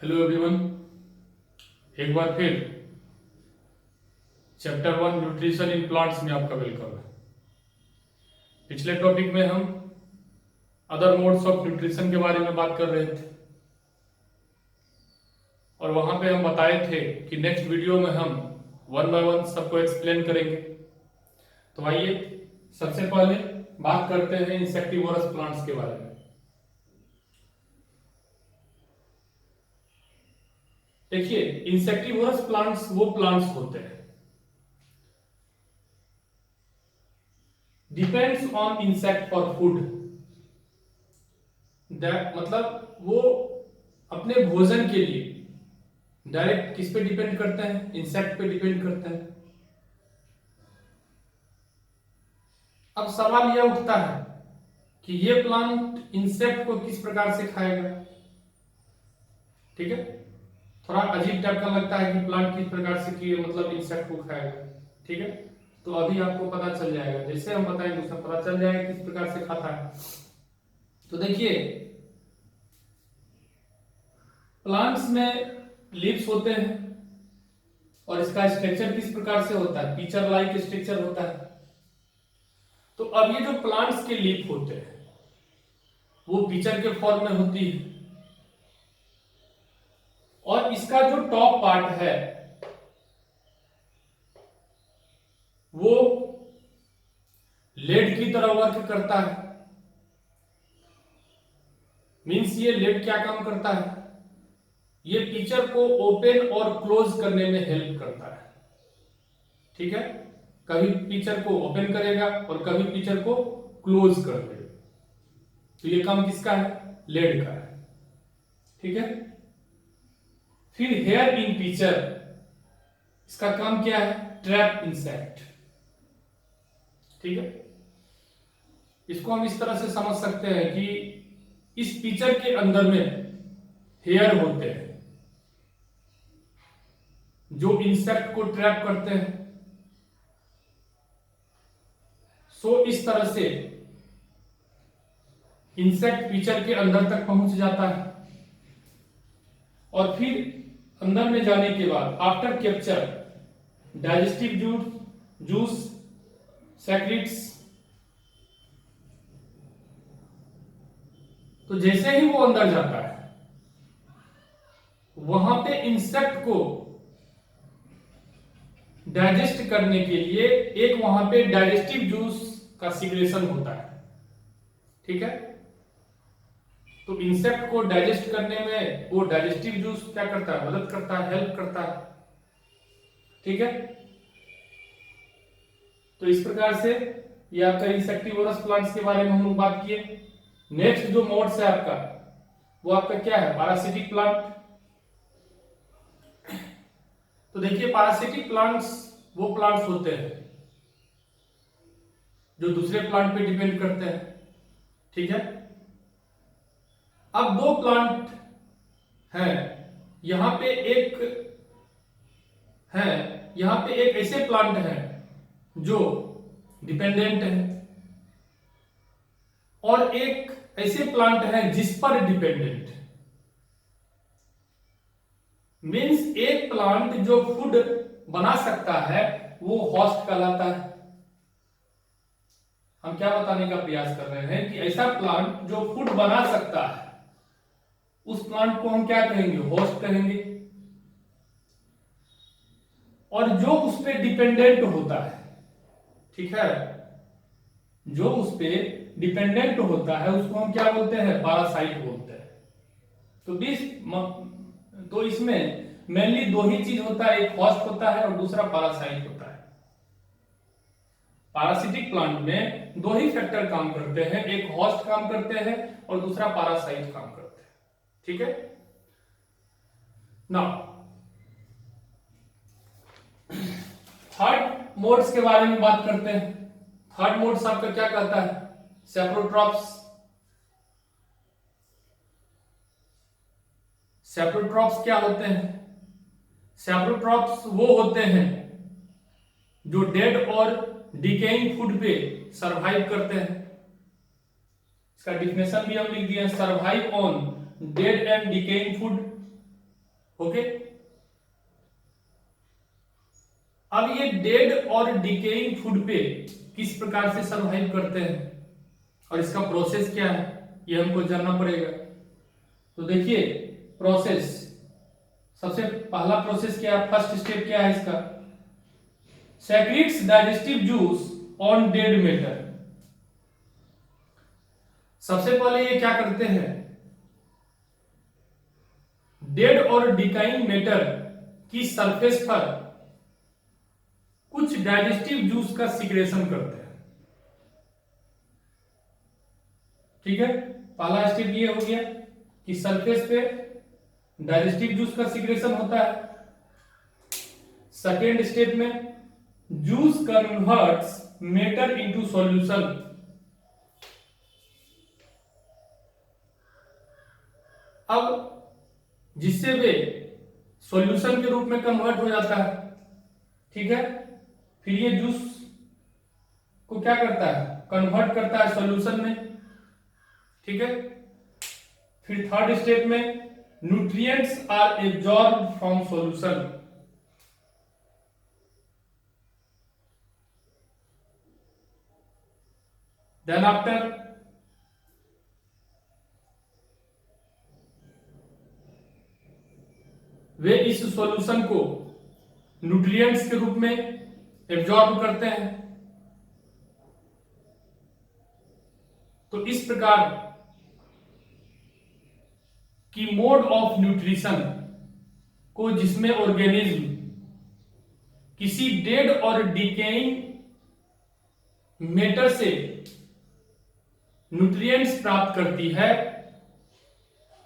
Hello everyone, एक बार फिर chapter 1 nutrition in plants में आपका वेलकम है। पिछले टॉपिक में हम अदर मोड्स ऑफ न्यूट्रिशन के बारे में बात कर रहे थे और वहां पे हम बताए थे कि नेक्स्ट वीडियो में हम वन बाय वन सबको एक्सप्लेन करेंगे। तो आइए सबसे पहले बात करते हैं इंसेक्टिवोरस प्लांट्स के बारे में। देखिए, इंसेक्टिवोरस प्लांट्स वो प्लांट्स होते हैं, depends on insect for food. मतलब वो अपने भोजन के लिए डायरेक्ट किस पे डिपेंड करते हैं? इंसेक्ट पे डिपेंड करते हैं। अब सवाल यह उठता है कि ये प्लांट इंसेक्ट को किस प्रकार से खाएगा। ठीक है, थोड़ा अजीब टाइप का लगता है कि प्लांट किस प्रकार से कि मतलब इंसेक्ट को खाएगा। ठीक है, तो अभी आपको पता चल जाएगा, जैसे हम बताएंगे उसमें पता चल जाएगा किस प्रकार से खाता है। तो देखिए, प्लांट्स में लीव्स होते हैं और इसका स्ट्रक्चर किस प्रकार से होता है? पिक्चर लाइक स्ट्रक्चर होता है। तो अब ये जो प्लांट्स के लीफ होते हैं वो पिक्चर के फॉर्म में होती है और इसका जो टॉप पार्ट है वो लेड की तरह वर्क करता है। मींस ये लेड क्या काम करता है? ये पिक्चर को ओपन और क्लोज करने में हेल्प करता है। ठीक है, कभी पिक्चर को ओपन करेगा और कभी पिक्चर को क्लोज कर देगा। तो ये काम किसका है? लेड का है। ठीक है, फिर हेयर इन पिक्चर, इसका काम क्या है? Trap insect. ठीक है, इसको हम इस तरह से समझ सकते हैं कि इस पिक्चर के अंदर में हेयर होते हैं जो इंसेक्ट को ट्रैप करते हैं। सो इस तरह से इंसेक्ट पिक्चर के अंदर तक पहुंच जाता है और फिर अंदर में जाने के बाद after capture digestive juice secrets. तो जैसे ही वो अंदर जाता है वहां पे इंसेक्ट को डाइजेस्ट करने के लिए एक वहां पे डाइजेस्टिव जूस का सिक्रेशन होता है। ठीक है, तो इंसेक्ट को डाइजेस्ट करने में वो डाइजेस्टिव जूस क्या करता है? मदद करता है, हेल्प करता है। ठीक है, तो इस प्रकार से ये आपका इंसेक्टिवोरस प्लांट्स के बारे में हम लोग बात किए। नेक्स्ट जो मोड्स है आपका वो आपका क्या है? Parasitic plant. तो देखिए, पैरासिटिक प्लांट्स वो प्लांट्स होते हैं जो दूसरे प्लांट पे डिपेंड करते हैं। ठीक है, अब दो प्लांट हैं, यहां पे एक है, यहां पे एक ऐसे प्लांट है जो डिपेंडेंट है और एक ऐसे प्लांट है जिस पर डिपेंडेंट है। मींस एक प्लांट जो फूड बना सकता है वो होस्ट कहलाता है। हम क्या बताने का प्रयास कर रहे हैं कि ऐसा प्लांट जो फूड बना सकता है उस प्लांट को हम क्या कहेंगे? होस्ट कहेंगे। और जो उस पे डिपेंडेंट होता है, ठीक है, जो उस पे डिपेंडेंट होता है उसको हम क्या बोलते हैं? पैरासाइट बोलते हैं। तो इसमें मेनली दो ही चीज होता है, एक होस्ट होता है और दूसरा पैरासाइट होता है। पैरासिटिक प्लांट में दो ही फैक्टर काम करते हैं, एक होस्ट काम करते हैं और दूसरा पैरासाइट काम करते हैं। ठीक है, नाउ थर्ड मोड्स के बारे में बात करते हैं। थर्ड मोड्स आपका क्या कहता है? सेप्रोट्रॉप्स। सेप्रोट्रॉप्स क्या होते हैं? सेप्रोट्रॉप्स वो होते हैं जो डेड और डिकेइंग फूड पे सरवाइव करते हैं। इसका डिफिनेशन भी हम लिख दिए, survive on dead and decaying food okay. अब ये डेड और डिकेइंग फूड पे किस प्रकार से सरवाइव करते हैं और इसका प्रोसेस क्या है ये हमको जानना पड़ेगा। तो देखिए प्रोसेस, सबसे पहला प्रोसेस क्या है, फर्स्ट स्टेप क्या है इसका, secrets digestive juice on dead matter. सबसे पहले ये क्या करते हैं, डेड और डिकाइंग मैटर की सरफेस पर कुछ डाइजेस्टिव जूस का सिक्रेशन करते हैं। ठीक है, पहला स्टेप ये हो गया कि सरफेस पे डाइजेस्टिव जूस का सिक्रेशन होता है। सेकेंड स्टेप में juice converts matter into solution. अब जिससे वे सॉल्यूशन के रूप में कन्वर्ट हो जाता है। ठीक है, फिर ये जूस को क्या करता है, कन्वर्ट करता है सॉल्यूशन में। ठीक है, फिर थर्ड स्टेप में nutrients are absorbed from solution. Then after वे इस सॉल्यूशन को न्यूट्रिएंट्स के रूप में एब्जॉर्ब करते हैं। तो इस प्रकार की मोड ऑफ न्यूट्रिशन को जिसमें ऑर्गेनिज्म किसी डेड और डिकेइंग मैटर से न्यूट्रिएंट्स प्राप्त करती है,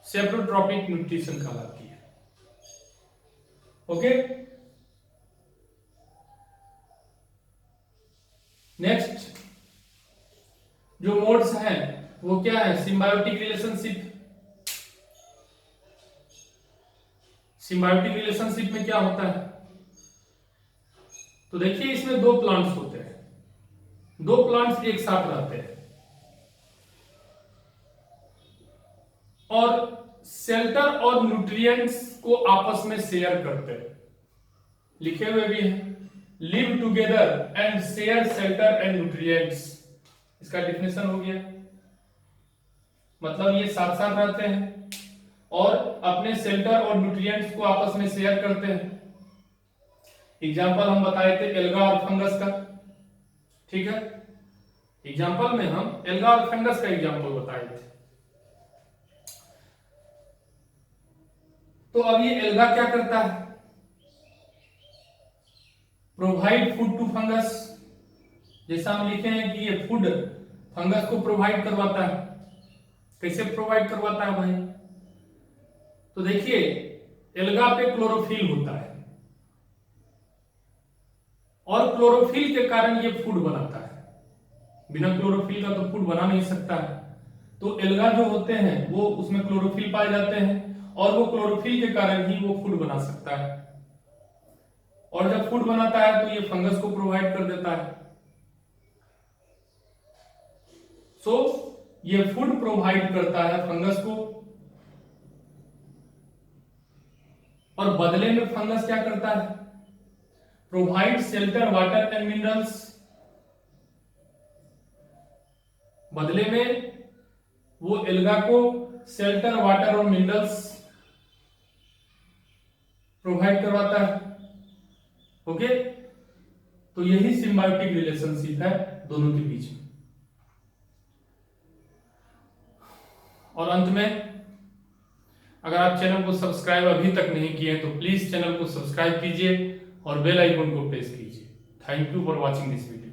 सेप्रोट्रॉपिक न्यूट्रिशन कहलाती है। ओके, नेक्स्ट जो मोड्स हैं वो क्या है, सिम्बायोटिक रिलेशनशिप। सिम्बायोटिक रिलेशनशिप में क्या होता है, तो देखिए इसमें दो प्लांट्स होते हैं, दो प्लांट्स एक साथ रहते हैं और शेल्टर और न्यूट्रिएंट्स को आपस में शेयर करते हैं। लिखे हुए भी हैं, live together and share shelter and nutrients. इसका डेफिनेशन हो गया, मतलब ये साथ साथ रहते हैं और अपने शेल्टर और न्यूट्रिएंट्स को आपस में शेयर करते हैं। एग्जाम्पल हम बताए थे एल्गा और फंगस का। ठीक है, एग्जाम्पल में हम एल्गा और फंगस का एग्जाम्पल बताए थे। तो अब ये एल्गा क्या करता है, प्रोवाइड फूड टू फंगस। जैसा हम लिखे हैं कि ये फूड फंगस को प्रोवाइड करवाता है। कैसे प्रोवाइड करवाता है भाई, तो देखिए एल्गा पे क्लोरोफिल होता है और क्लोरोफिल के कारण ये फूड बनाता है। बिना क्लोरोफिल का तो फूड बना नहीं सकता है। तो एल्गा जो होते हैं वो उसमें क्लोरोफिल पाए जाते हैं और वो क्लोरोफिल के कारण ही वो फूड बना सकता है। और जब फूड बनाता है तो ये फंगस को प्रोवाइड कर देता है। सो ये फूड प्रोवाइड करता है फंगस को और बदले में फंगस क्या करता है, provide shelter water and minerals. बदले में वो एल्गा को शेल्टर वाटर और मिनरल्स प्रोवाइड करवाता है। ओके, तो यही सिम्बायोटिक रिलेशनशिप है दोनों के बीच में। और अंत में अगर आप चैनल को सब्सक्राइब अभी तक नहीं किए हैं तो प्लीज चैनल को सब्सक्राइब कीजिए और बेल आइकन को प्रेस कीजिए। Thank you for watching this video.